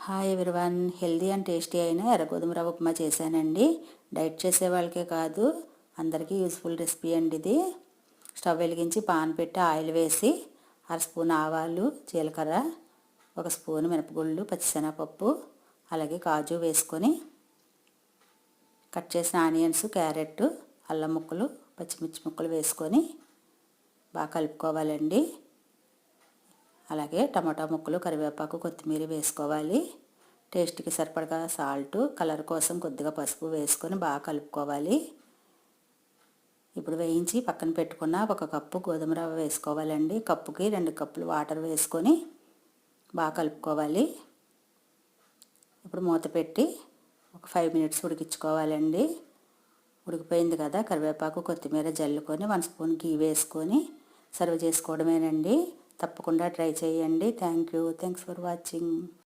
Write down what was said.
Hi everyone, healthy and tasty అయిన ఎర్రగోధుమ రవ్వ ఉప్మా చేశానండి. డైట్ చేసే వాళ్ళకే కాదు, అందరికీ యూస్ఫుల్ రెసిపీ అండి ఇది. స్టవ్ వెలిగించి పాన్ పెట్టి ఆయిల్ వేసి 1 స్పూన్ ఆవాలు, జీలకర్ర, 1 స్పూన్ మినపగుళ్ళు, పచ్చిశనగపప్పు, అలాగే కాజు వేసుకొని కట్ చేసిన ఆనియన్స్, క్యారెట్, అల్లం ముక్కలు, పచ్చిమిర్చి ముక్కలు వేసుకొని బాగా కలుపుకోవాలండి. అలాగే టమాటా ముక్కలు, కరివేపాకు, కొత్తిమీర వేసుకోవాలి. టేస్ట్కి సరిపడగా సాల్ట్, కలర్ కోసం కొద్దిగా పసుపు వేసుకొని బాగా కలుపుకోవాలి. ఇప్పుడు వేయించి పక్కన పెట్టుకున్న 1 కప్పు గోధుమ రవ్వ వేసుకోవాలండి. కప్పుకి 2 కప్పులు వాటర్ వేసుకొని బాగా కలుపుకోవాలి. ఇప్పుడు మూత పెట్టి ఒక 5 మినిట్స్ ఉడికించుకోవాలండి. ఉడికిపోయింది కదా, కరివేపాకు, కొత్తిమీర జల్లుకొని 1 స్పూన్ గీ వేసుకొని సర్వ్ చేసుకోవడమేనండి. తప్పకుండా ట్రై చేయండి. Thanks for watching.